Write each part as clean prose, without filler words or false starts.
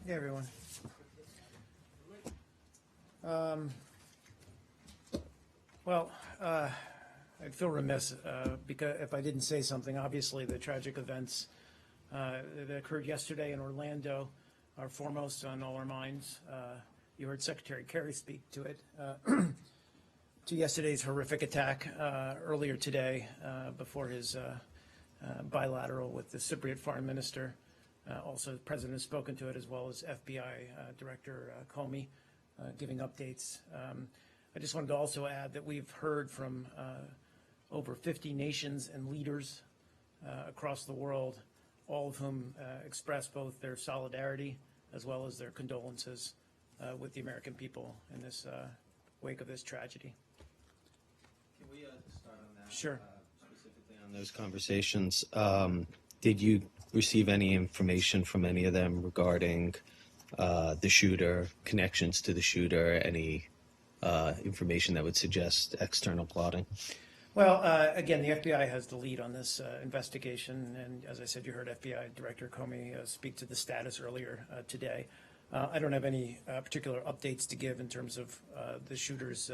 Hey, everyone. I'd feel remiss because if I didn't say something. Obviously, the tragic events that occurred yesterday in Orlando are foremost on all our minds. You heard Secretary Kerry speak to it, to yesterday's horrific attack earlier today before his bilateral with the Cypriot foreign minister. Also, the president has spoken to it, as well as FBI Director Comey giving updates. I just wanted to also add that we've heard from over 50 nations and leaders across the world, all of whom express both their solidarity as well as their condolences with the American people in this wake of this tragedy. Can we start on that? Sure. Specifically on those conversations, did you receive any information from any of them regarding the shooter, connections to the shooter, any information that would suggest external plotting? Well, again, the FBI has the lead on this investigation, and as I said, you heard FBI Director Comey speak to the status earlier today. I don't have any particular updates to give in terms of the shooter's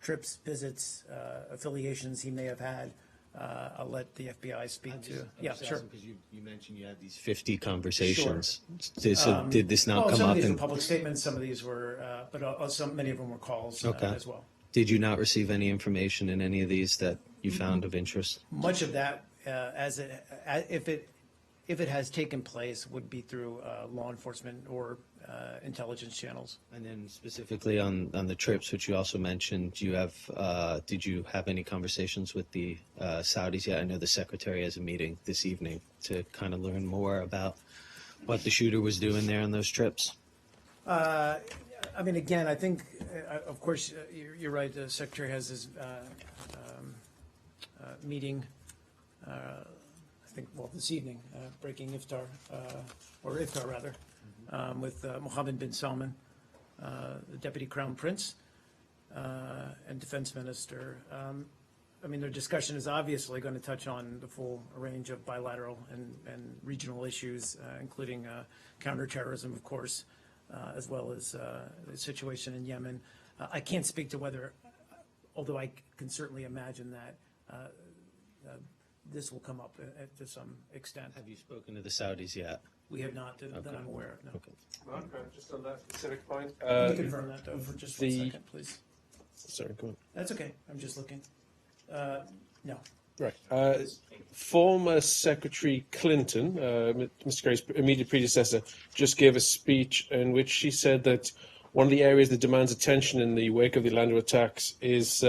trips, visits, affiliations he may have had. I'll let the FBI speak to. Yeah, sure. Because you mentioned you had these 50 conversations. Sure. Did this not come up? Some of these were public statements. Some of these were, but many of them were calls as well. Did you not receive any information in any of these that you found of interest? Much of that, if it has taken place, would be through law enforcement or intelligence channels. And then specifically on the trips, which you also mentioned, did you have any conversations with the Saudis yet? I know the Secretary has a meeting this evening to kind of learn more about what the shooter was doing there on those trips. I mean, again, I think, of course, you're right. The Secretary has his meeting, I think, well, this evening, breaking iftar, or iftar rather, with Mohammed bin Salman, the Deputy Crown Prince, and Defense Minister. I mean, their discussion is obviously going to touch on the full range of bilateral and regional issues, including counterterrorism, of course, as well as the situation in Yemen. I can't speak to whether, although I can certainly imagine that this will come up to some extent. Have you spoken to the Saudis yet? We have not, that I'm aware of, no. Okay. Mark, just on that specific point. Can you confirm that, though, for just 1 second, please? Sorry, go on. That's okay, I'm just looking. No. Right. Former Secretary Clinton, Mr. Kerry's immediate predecessor, just gave a speech in which she said that one of the areas that demands attention in the wake of the Orlando attacks is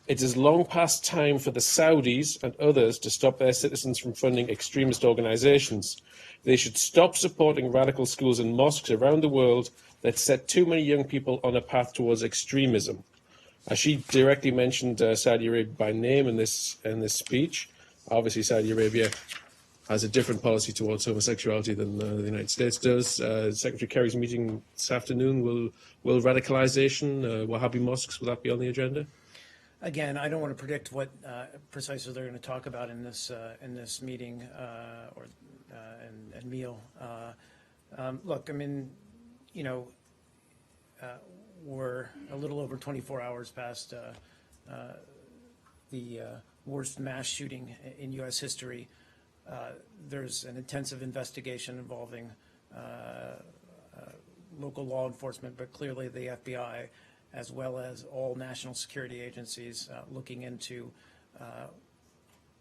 it is long past time for the Saudis and others to stop their citizens from funding extremist organizations. They should stop supporting radical schools and mosques around the world that set too many young people on a path towards extremism. She directly mentioned Saudi Arabia by name in this speech. Obviously, Saudi Arabia has a different policy towards homosexuality than the United States does. Secretary Kerry's meeting this afternoon, will radicalization, Wahhabi mosques, will that be on the agenda? Again, I don't want to predict what precisely they're going to talk about in this meeting and meal. Look, I mean, you know, we're a little over 24 hours past the worst mass shooting in U.S. history. There's an intensive investigation involving local law enforcement, but clearly the FBI, as well as all national security agencies, looking into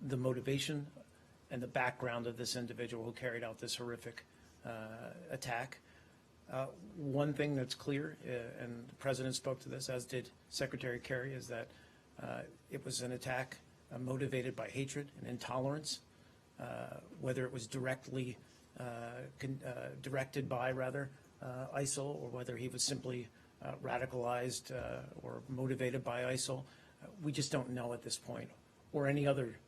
the motivation and the background of this individual who carried out this horrific attack. One thing that's clear, and the President spoke to this, as did Secretary Kerry, is that it was an attack motivated by hatred and intolerance, whether it was directly directed by, ISIL, or whether he was simply radicalized or motivated by ISIL. We just don't know at this point, or any other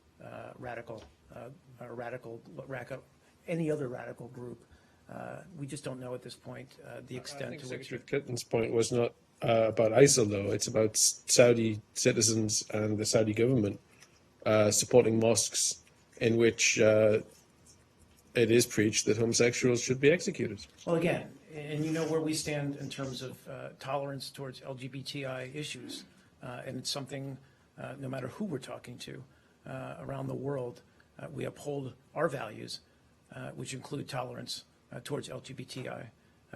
any other radical group. We just don't know at this point the extent to which. Secretary Clinton's point was not about ISIL, though. It's about Saudi citizens and the Saudi government supporting mosques in which it is preached that homosexuals should be executed. Well, again, and you know where we stand in terms of tolerance towards LGBTI issues. And it's something, no matter who we're talking to around the world, we uphold our values, which include tolerance towards LGBTI.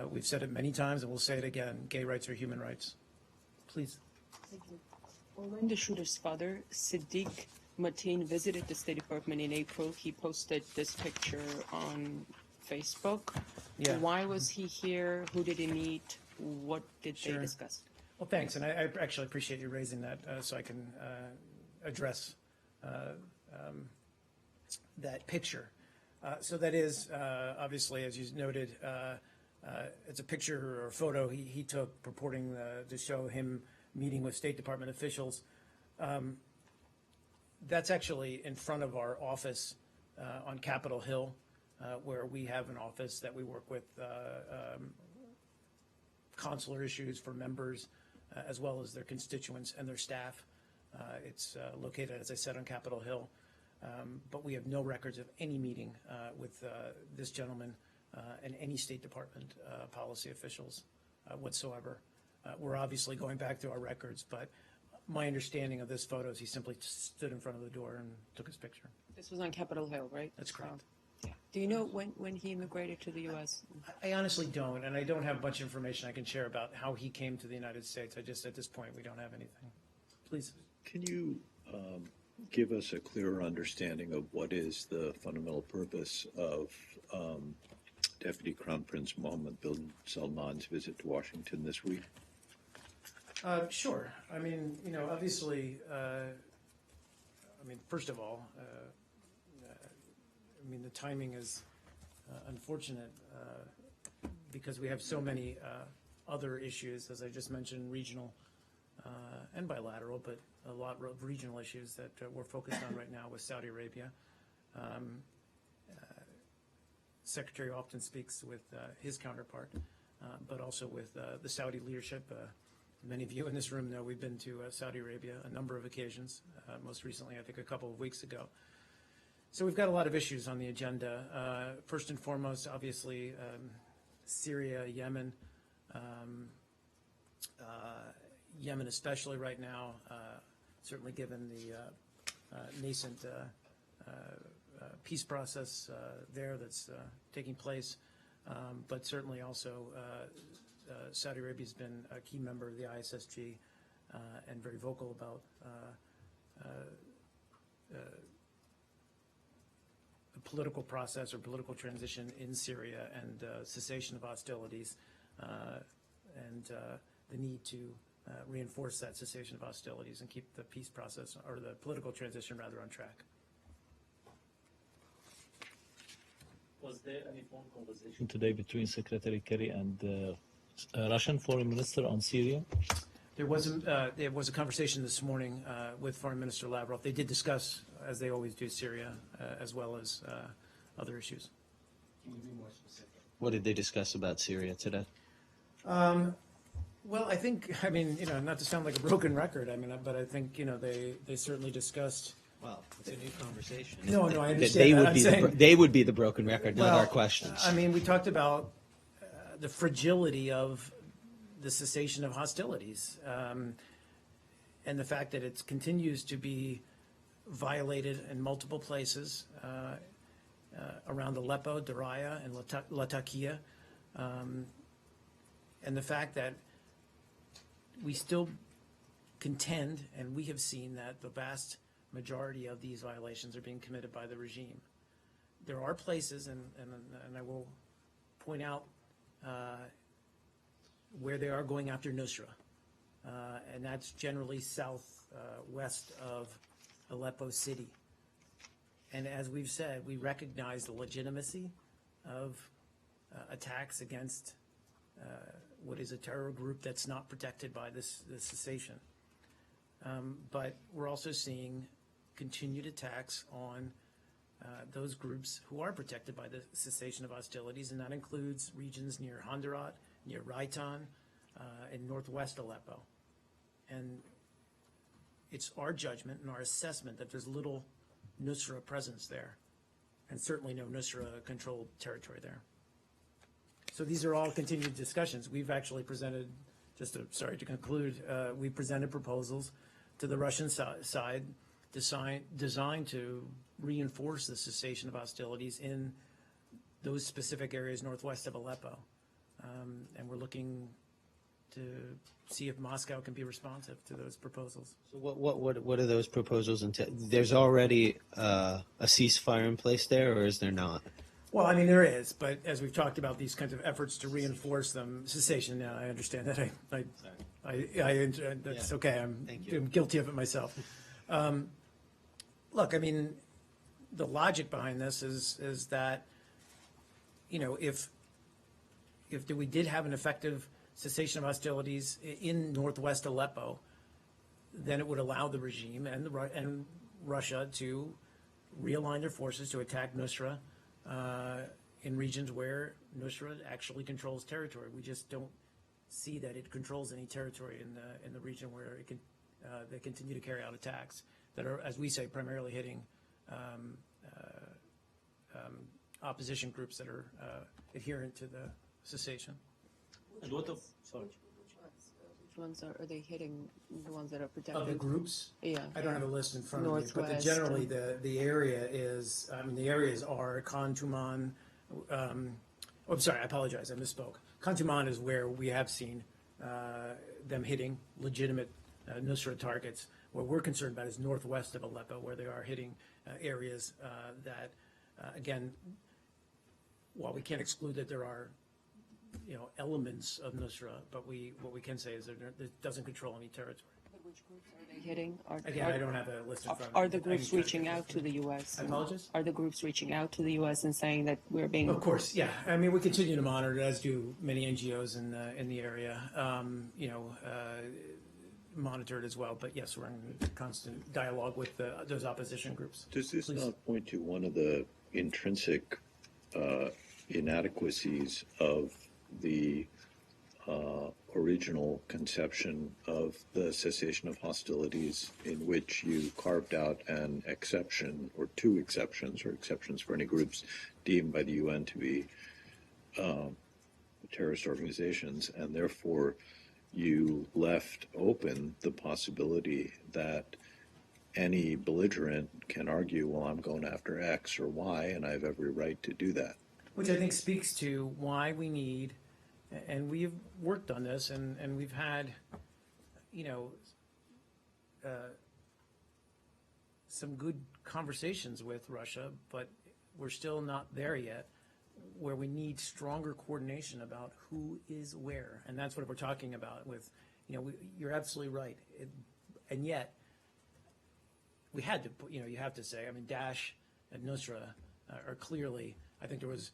We've said it many times and we'll say it again, gay rights are human rights. Please. Thank you. Orlando shooter's father, Siddiq Mateen, visited the State Department in April. He posted this picture on Facebook. Yeah. Why was he here? Who did he meet? What did they Sure. discuss? Well, thanks, and I actually appreciate you raising that so I can address that picture. So that is, obviously, as you noted, it's a picture or a photo he took purporting to show him meeting with State Department officials. That's actually in front of our office on Capitol Hill, where we have an office that we work with consular issues for members, as well as their constituents and their staff. It's located, as I said, on Capitol Hill. But we have no records of any meeting with this gentleman and any State Department policy officials whatsoever. We're obviously going back through our records, but my understanding of this photo is he simply stood in front of the door and took his picture. This was on Capitol Hill, right? That's correct. Yeah. Do you know when he immigrated to the U.S.? I honestly don't, and I don't have much information I can share about how he came to the United States. I just, at this point, we don't have anything. Please. Can you give us a clearer understanding of what is the fundamental purpose of Deputy Crown Prince Mohammed bin Salman's visit to Washington this week? Sure. I mean, you know, obviously, first of all, the timing is unfortunate because we have so many other issues, as I just mentioned, regional and bilateral, but a lot of regional issues that we're focused on right now with Saudi Arabia. Secretary often speaks with his counterpart, but also with the Saudi leadership. Many of you in this room know we've been to Saudi Arabia a number of occasions, most recently, I think, a couple of weeks ago. So we've got a lot of issues on the agenda. First and foremost, obviously, Syria, Yemen, Yemen especially right now, certainly given the nascent peace process there that's taking place, but certainly also Saudi Arabia's been a key member of the ISSG and very vocal about the political process or political transition in Syria and cessation of hostilities and the need to reinforce that cessation of hostilities and keep the peace process, or the political transition rather, on track. Was there any phone conversation today between Secretary Kerry and the Russian Foreign Minister on Syria? There was a conversation this morning with Foreign Minister Lavrov. They did discuss, as they always do, Syria as well as other issues. Can you be more specific? What did they discuss about Syria today? Well, I think, not to sound like a broken record, but I think, they certainly discussed. Well, it's a new conversation. No, I understand They that. would I'm be saying- they would be the broken record, not Well, our questions. We talked about the fragility of the cessation of hostilities and the fact that it continues to be violated in multiple places around Aleppo, Daraya, and Latakia, and the fact that we still contend, and we have seen that the vast majority of these violations are being committed by the regime. There are places, and I will point out where they are going after Nusra, and that's generally southwest of Aleppo City. And as we've said, we recognize the legitimacy of attacks against what is a terror group that's not protected by this cessation. But we're also seeing continued attacks on those groups who are protected by the cessation of hostilities, and that includes regions near Honduras, near Raitan, in northwest Aleppo. And it's our judgment and our assessment that there's little Nusra presence there. and certainly no Nusra-controlled territory there. So these are all continued discussions. We've actually presented, sorry to conclude, we presented proposals to the Russian side designed to reinforce the cessation of hostilities in those specific areas northwest of Aleppo. And we're looking to see if Moscow can be responsive to those proposals. So what are those proposals? There's already a ceasefire in place there, or is there not? Well, I mean, there is, but as we've talked about these kinds of efforts to reinforce them, cessation, now I understand that. That's okay. I'm guilty of it myself. Look, I mean, the logic behind this is that, you know, if we did have an effective cessation of hostilities in northwest Aleppo, then it would allow the regime and Russia to realign their forces to attack Nusra in regions where Nusra actually controls territory. We just don't see that it controls any territory in the region where they continue to carry out attacks that are, as we say, primarily hitting opposition groups that are adherent to the cessation. And what of, sorry. Which ones are they hitting? The ones that are protected? Of the groups? Yeah. I don't have a list in front of me, but Northwest generally the area is, I mean, the areas are Khan Tuman. I'm sorry, I apologize, I misspoke. Khan Tuman is where we have seen them hitting legitimate Nusra targets. What we're concerned about is northwest of Aleppo, where they are hitting areas that, again, while we can't exclude that there are, you know, elements of Nusra, but what we can say is that it doesn't control any territory. Which groups are they hitting? Again, I don't have a list in front of me. Are the groups reaching out to the U.S.? I apologize? Are the groups reaching out to the U.S. and saying that we're being? Of course, yeah. I mean, we continue to monitor, as do many NGOs in the area. You know, monitored as well. But yes, we're in constant dialogue with those opposition groups. Does this Please. not point to one of the intrinsic inadequacies of the original conception of the cessation of hostilities, in which you carved out an exception or two exceptions, or exceptions for any groups deemed by the UN to be terrorist organizations, and therefore you left open the possibility that any belligerent can argue, well, I'm going after X or Y, and I have every right to do that. Which I think speaks to why we need, and we've worked on this, and we've had, you know, some good conversations with Russia, but we're still not there yet, where we need stronger coordination about who is where. And that's what we're talking about with, you know, you're absolutely right. And yet, we had to, you know, you have to say, I mean, Daesh and Nusra are clearly, I think there was,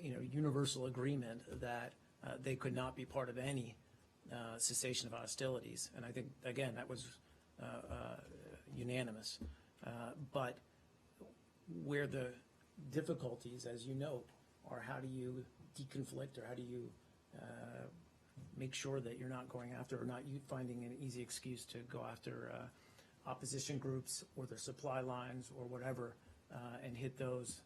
you know, universal agreement that they could not be part of any cessation of hostilities. And I think, again, that was unanimous. But where the difficulties, as you note, are how do you deconflict, or how do you make sure that you're not going after, or not you finding an easy excuse to go after opposition groups or their supply lines or whatever, and hit those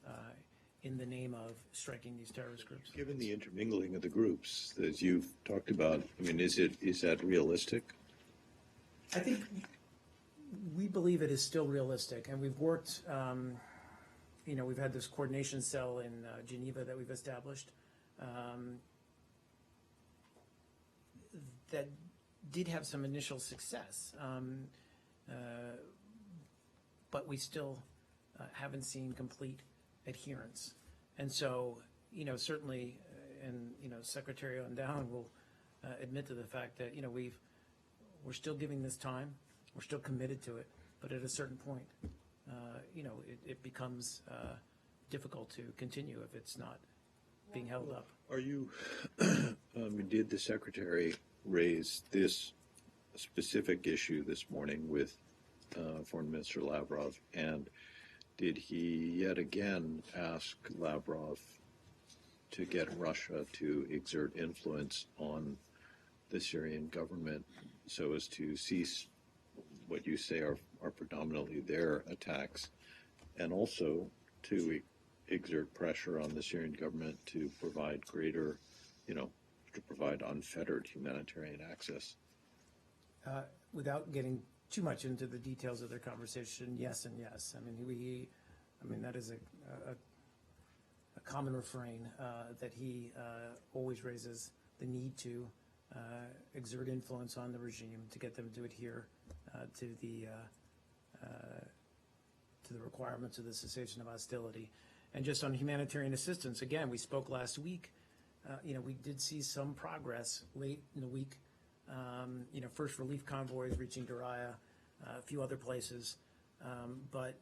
in the name of striking these terrorist groups. Given the intermingling of the groups, as you've talked about, I mean, is that realistic? I think we believe it is still realistic, and we've worked, you know, we've had this coordination cell in Geneva that we've established that did have some initial success, but we still haven't seen complete adherence. And so, you know, certainly, and, you know, Secretary Ondown will admit to the fact that, you know, we're still giving this time, we're still committed to it, but at a certain point, you know, it becomes difficult to continue if it's not being held up. Are you, did the Secretary raise this specific issue this morning with Foreign Minister Lavrov, and did he yet again ask Lavrov to get Russia to exert influence on the Syrian government so as to cease what you say are predominantly their attacks? And also, to exert pressure on the Syrian government to provide greater, to provide unfettered humanitarian access? Without getting too much into the details of their conversation, yes and yes. I mean, that is a common refrain that he always raises the need to exert influence on the regime to get them to adhere to the requirements of the cessation of hostility. And just on humanitarian assistance, again, we spoke last week. We did see some progress late in the week. First relief convoys reaching Daraya, a few other places, but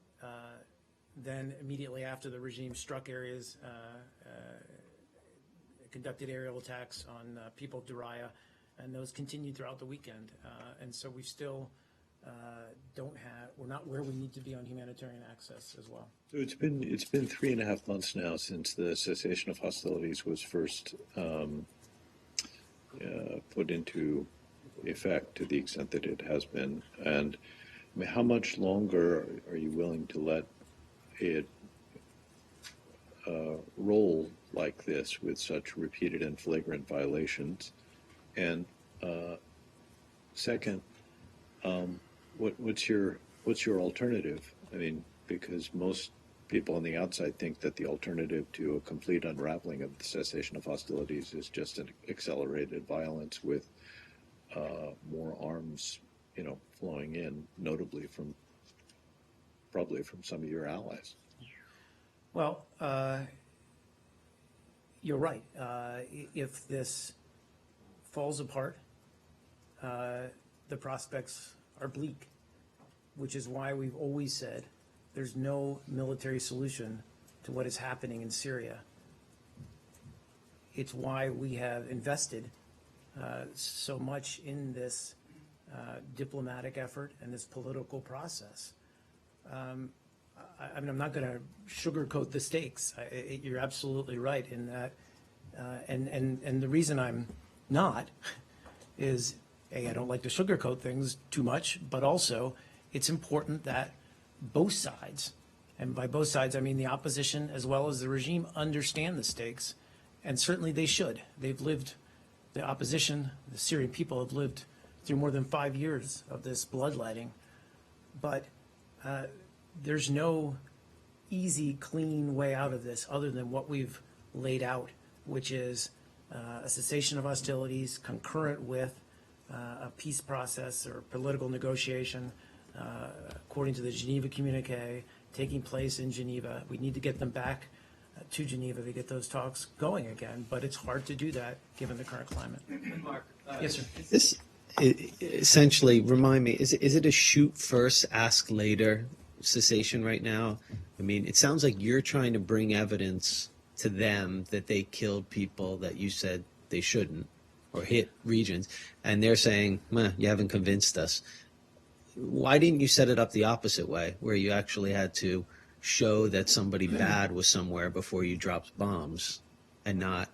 then immediately after the regime struck areas, conducted aerial attacks on people of Daraya, and those continued throughout the weekend. And so we still we're not where we need to be on humanitarian access as well. So it's been 3.5 months now since the cessation of hostilities was first put into effect, to the extent that it has been. And I mean, how much longer are you willing to let it roll like this with such repeated and flagrant violations? And second, what's your alternative? I mean, because most people on the outside think that the alternative to a complete unraveling of the cessation of hostilities is just an accelerated violence with more arms, flowing in, notably probably from some of your allies. Well, you're right. If this falls apart, the prospects are bleak, which is why we've always said there's no military solution to what is happening in Syria. It's why we have invested so much in this diplomatic effort and this political process. I'm not going to sugarcoat the stakes. You're absolutely right in that. And the reason I'm not is, A, I don't like to sugarcoat things too much, but also it's important that both sides, and by both sides I mean the opposition as well as the regime, understand the stakes, and certainly they should. The opposition, the Syrian people have lived through more than 5 years of this bloodletting, but there's no easy, clean way out of this other than what we've laid out, which is a cessation of hostilities concurrent with a peace process or political negotiation, according to the Geneva Communique, taking place in Geneva. We need to get them back to Geneva to get those talks going again, but it's hard to do that given the current climate. Mark, Yes, sir. This essentially, remind me, is it a shoot first, ask later cessation right now? I mean, it sounds like you're trying to bring evidence to them that they killed people that you said they shouldn't, or hit regions, and they're saying, you haven't convinced us. Why didn't you set it up the opposite way, where you actually had to show that somebody bad was somewhere before you dropped bombs, and not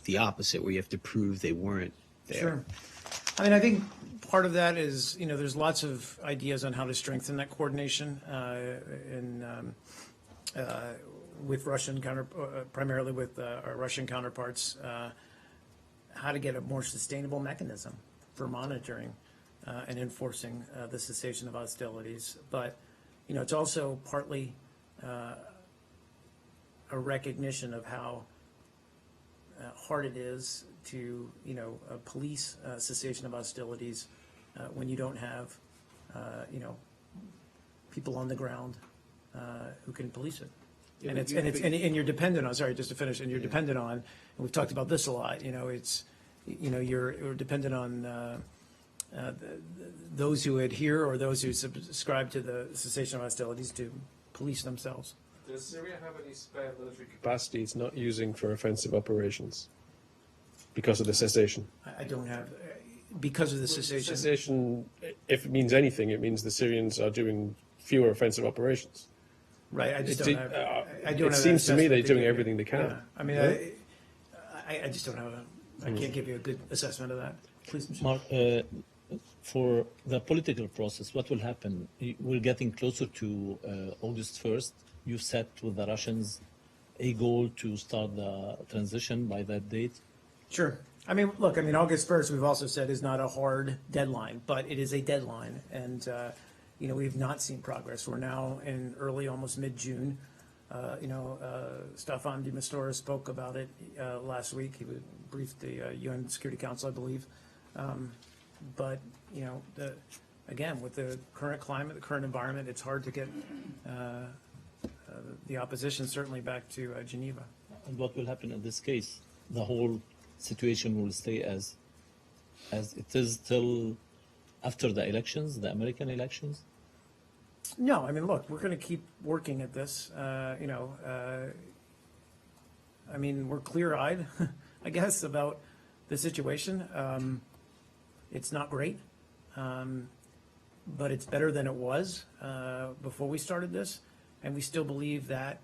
the opposite, where you have to prove they weren't there? Sure. I mean, I think part of that is, there's lots of ideas on how to strengthen that coordination with Russian primarily with our Russian counterparts, how to get a more sustainable mechanism for monitoring and enforcing the cessation of hostilities. But, it's also partly a recognition of how hard it is to, police cessation of hostilities when you don't have, people on the ground who can police it. Yeah, And you're dependent on, sorry, just to finish, and you're dependent on, and we've talked about this a lot, you're dependent on those who adhere or those who subscribe to the cessation of hostilities to police themselves. Does Syria have any spare military capacity it's not using for offensive operations because of the cessation? I don't have, because of the cessation. Cessation, if it means anything, it means the Syrians are doing fewer offensive operations. Right, I just don't have. I don't It have seems that to me they're assessment doing give you. everything they can. Yeah. I mean, Yeah. I just don't have I can't give you a good assessment of that. Please, Mr. Mark, for the political process, what will happen? We're getting closer to August 1st. you set with the Russians a goal to start the transition by that date? Sure. I mean, look, I mean, August 1st, we've also said is not a hard deadline, but it is a deadline. And, we've not seen progress. We're now in early, almost mid-June. Staffan de Mistura spoke about it last week. He briefed the UN Security Council, I believe. But, again, with the current climate, the current environment, it's hard to get the opposition certainly back to Geneva. And what will happen in this case? The whole situation will stay as it is till after the elections, the American elections? No, I mean, look, we're going to keep working at this. We're clear-eyed, I guess, about the situation. It's not great, but it's better than it was before we started this, and we still believe that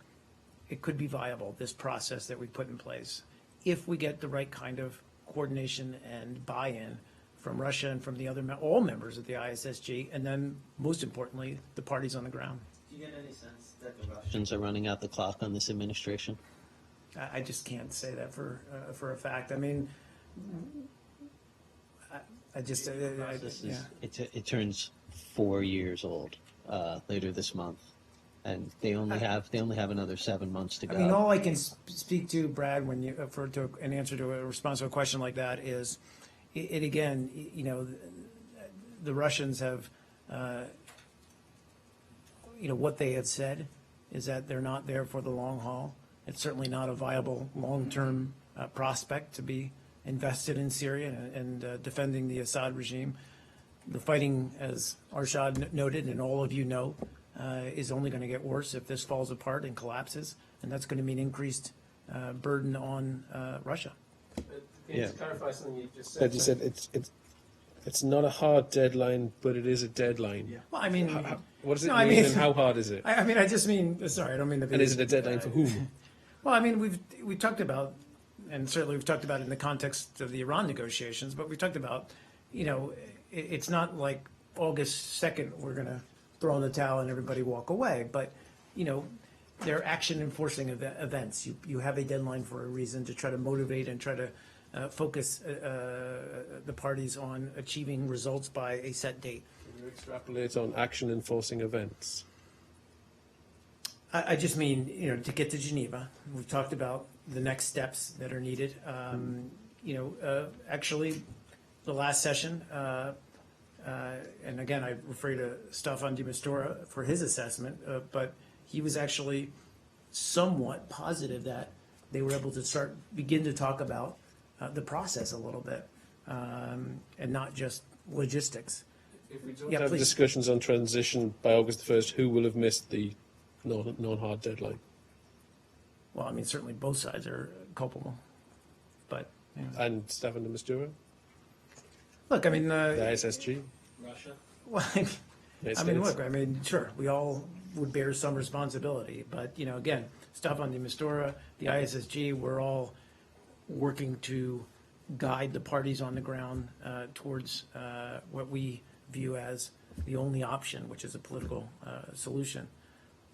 it could be viable, this process that we put in place, if we get the right kind of coordination and buy-in from Russia and from the other, all members of the ISSG, and then, most importantly, the parties on the ground. Do you get any sense that the Russians are running out the clock on this administration? I just can't say that for a fact. I mean, It turns 4 years old later this month, and they only have another 7 months to go. I mean, all I can speak to, Brad, when you an answer to a response to a question like that is, it again, the Russians have, what they had said is that they're not there for the long haul. It's certainly not a viable long-term prospect to be invested in Syria and defending the Assad regime. The fighting, as Arshad noted, and all of you know, is only going to get worse if this falls apart and collapses, and that's going to mean increased burden on Russia. To clarify something you just said, you said it's not a hard deadline, but it is a deadline. Yeah. Well, I mean, what does it mean, and how hard is it? I just mean, sorry, I don't mean to be. And is it a deadline for whom? Well, I mean, we've talked about, and certainly we've talked about it in the context of the Iran negotiations, but we talked about, it's not like August 2nd we're going to throw in the towel and everybody walk away, but, they're action enforcing events. You have a deadline for a reason to try to motivate and try to focus the parties on achieving results by a set date. You extrapolate on action enforcing events. I just mean, to get to Geneva, we've talked about the next steps that are needed. Actually, the last session, and again, I refer you to Staffan de Mistura for his assessment, but he was actually somewhat positive that they were able to begin to talk about the process a little bit, and not just logistics. If we don't Yeah, have please. discussions on transition by August the 1st, who will have missed the non-hard deadline? Well, I mean, certainly both sides are culpable, but And Staffan de Mistura, look, I mean, the ISSG, Russia? well, United I mean, States. look, I mean, sure, we all would bear some responsibility, but, again, Staffan de Mistura, the ISSG, we're all working to guide the parties on the ground towards what we view as the only option, which is a political solution.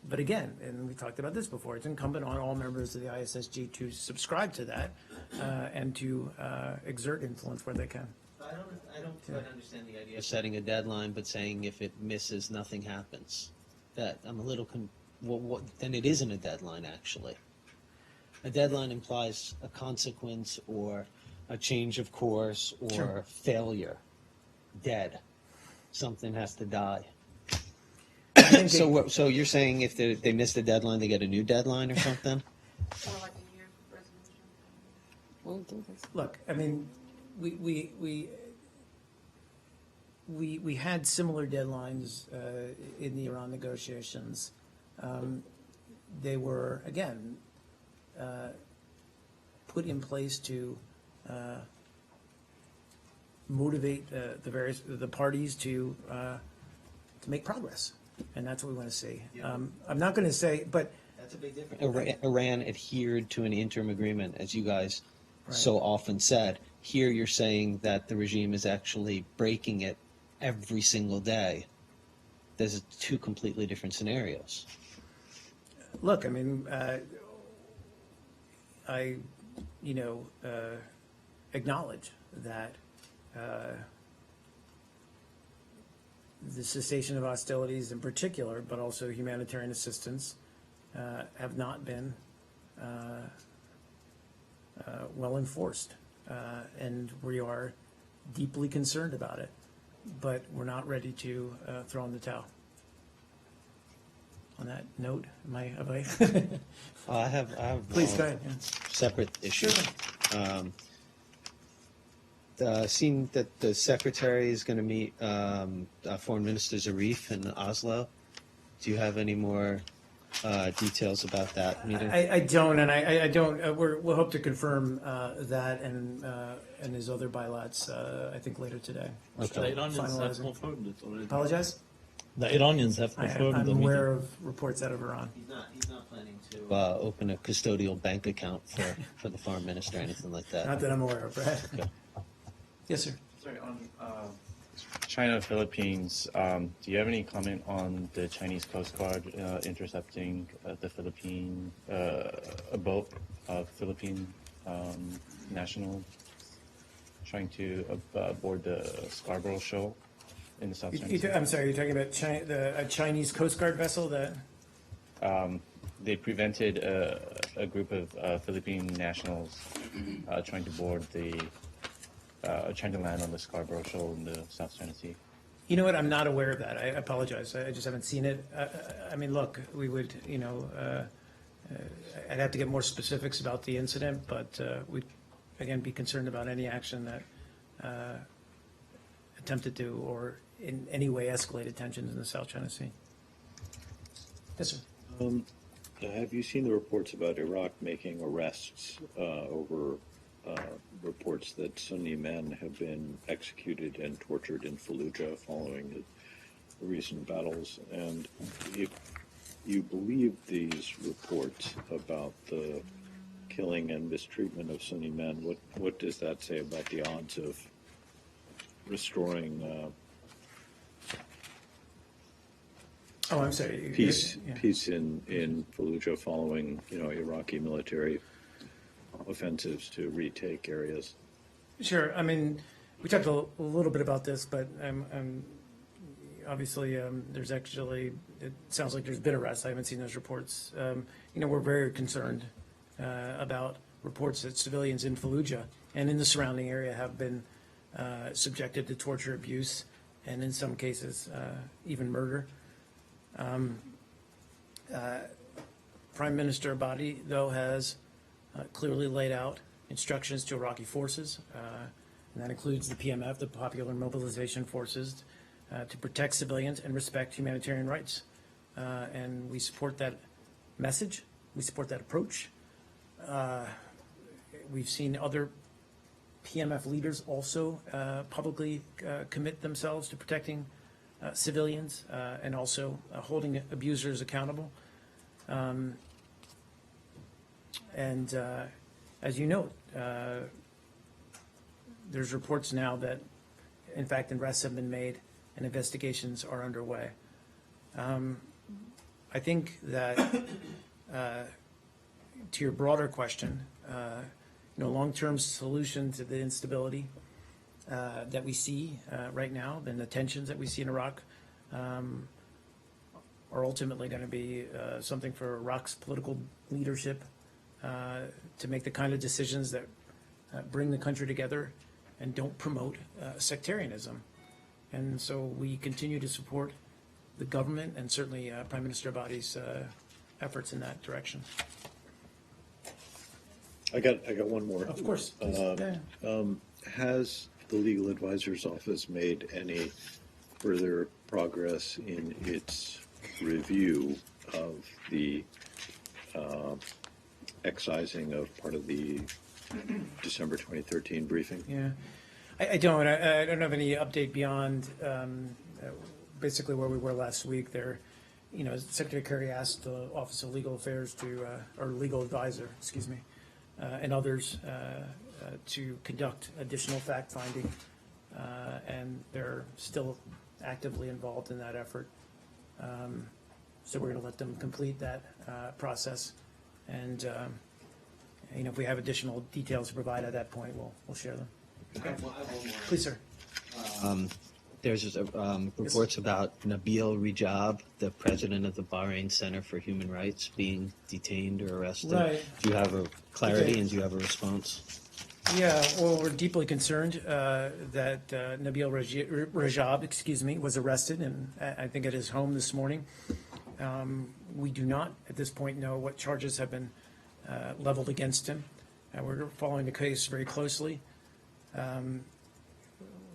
But again, and we talked about this before, it's incumbent on all members of the ISSG to subscribe to that and to exert influence where they can. I don't quite understand the idea of setting a deadline, but saying if it misses, nothing happens. That I'm a little then it isn't a deadline, actually. A deadline implies a consequence or a change of course or Sure. failure. Dead. Something has to die. I think So you're saying if they miss the deadline, they get a new deadline or something? Or like a year resolution. We'll do this. Look, I mean, we had similar deadlines in the Iran negotiations. They were, again, put in place to motivate the parties to make progress, and that's what we want to see. I'm not going to say, but That's a big difference. Iran adhered to an interim agreement, as you guys so often said. Here you're saying that the regime is actually breaking it every single day. There's two completely different scenarios. Look, I mean, I, acknowledge that the cessation of hostilities in particular, but also humanitarian assistance, have not been well enforced. And we are deeply concerned about it, but we're not ready to throw in the towel. On that note, have I? I have Please, go ahead. yeah. separate issues. Seen that the secretary is going to meet Foreign Minister Zarif in Oslo. Do you have any more details about that meeting? I don't, and I don't, we'll hope to confirm that and his other bilats, I think later today. The Iranians have Finalizing. confirmed it already. Apologize? The Iranians have confirmed I'm the meeting. aware of reports out of Iran. He's not planning to open a custodial bank account for the foreign minister or anything like that. Not that I'm aware of, Brad. Okay. Yes, sir. Sorry, on China, Philippines, do you have any comment on the Chinese Coast Guard intercepting the Philippine, a boat of Philippine national trying to board the Scarborough Shoal in the South China Sea? I'm sorry, you're talking about a Chinese Coast Guard vessel that, They prevented a group of Philippine nationals trying to board trying to land on the Scarborough Shoal in the South China Sea. you know what, I'm not aware of that. I apologize. I just haven't seen it. I mean, look, we would, I'd have to get more specifics about the incident, but we'd, again, be concerned about any action that attempted to or in any way escalated tensions in the South China Sea. Yes, sir. Have you seen the reports about Iraq making arrests over reports that Sunni men have been executed and tortured in Fallujah following the recent battles? And if you believe these reports about the killing and mistreatment of Sunni men, what does that say about the odds of restoring Oh, I'm sorry. peace Yeah. peace in Fallujah following Iraqi military offensives to retake areas? Sure. I mean, we talked a little bit about this, but obviously there's actually, it sounds like there's been arrests. I haven't seen those reports. We're very concerned about reports that civilians in Fallujah and in the surrounding area have been subjected to torture, abuse, and in some cases even murder. Prime Minister Abadi, though, has clearly laid out instructions to Iraqi forces, and that includes the PMF, the Popular Mobilization Forces, to protect civilians and respect humanitarian rights. And we support that message. We support that approach. We've seen other PMF leaders also publicly commit themselves to protecting civilians and also holding abusers accountable. And as you note, there's reports now that, in fact, arrests have been made and investigations are underway. I think that to your broader question, long-term solution to the instability that we see right now and the tensions that we see in Iraq are ultimately going to be something for Iraq's political leadership to make the kind of decisions that bring the country together and don't promote sectarianism. And so we continue to support the government and certainly Prime Minister Abadi's efforts in that direction. I got one more. Of course. Please. Yeah. Has the Legal Advisor's Office made any further progress in its review of the excising of part of the December 2013 briefing? Yeah, I don't. I don't have any update beyond basically where we were last week. There, Secretary Kerry asked the Office of Legal Affairs or Legal Advisor, excuse me, and others to conduct additional fact finding, and they're still actively involved in that effort. So we're going to let them complete that process. And, if we have additional details to provide at that point, we'll share them. Please, sir. There's reports about Nabil Rajab, the president of the Bahrain Center for Human Rights, being detained or arrested. Right. Do you have a clarity Okay. and do you have a response? Yeah, well, we're deeply concerned that Nabil Rajab, was arrested, and I think at his home this morning. We do not, at this point, know what charges have been leveled against him. We're following the case very closely.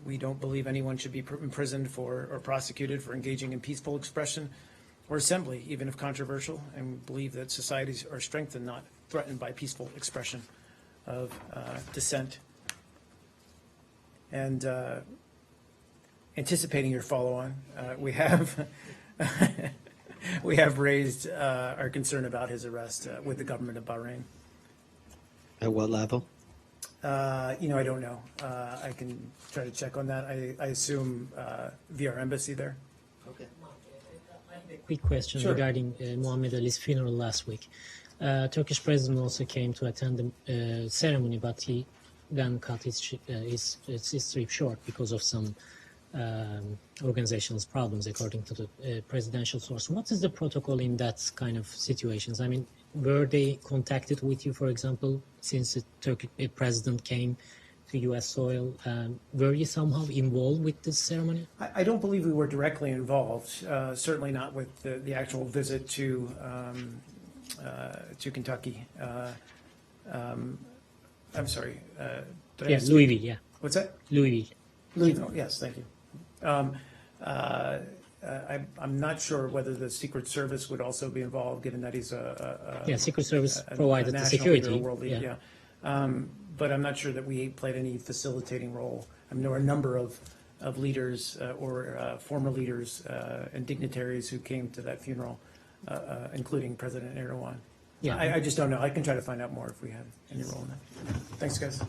We don't believe anyone should be imprisoned for or prosecuted for engaging in peaceful expression or assembly, even if controversial, and we believe that societies are strengthened, not threatened, by peaceful expression of dissent. And anticipating your follow-on, we have we have raised our concern about his arrest with the government of Bahrain. At what level? I don't know. I can try to check on that. I assume via our embassy there. Quick question Sure. regarding Muhammad Ali's funeral last week. Turkish president also came to attend the ceremony, but he then cut his trip short because of some organizational problems, according to the presidential source. What is the protocol in that kind of situations? I mean, were they contacted with you, for example, since the Turkish president came to U.S. soil? Were you somehow involved with this ceremony? I don't believe we were directly involved, certainly not with the actual visit to Kentucky. I'm sorry. Did I Yeah, miss- Louisville, yeah. What's that? Louisville. Louisville, yes, thank you. I'm not sure whether the Secret Service would also be involved, given that he's Yeah, Secret Service a provided the national leader, security. a world leader, yeah. But I'm not sure that we played any facilitating role. I mean, there were a number of leaders or former leaders and dignitaries who came to that funeral, including President Erdogan. Yeah. I just don't know. I can try to find out more if we have any role in that. Thanks, guys.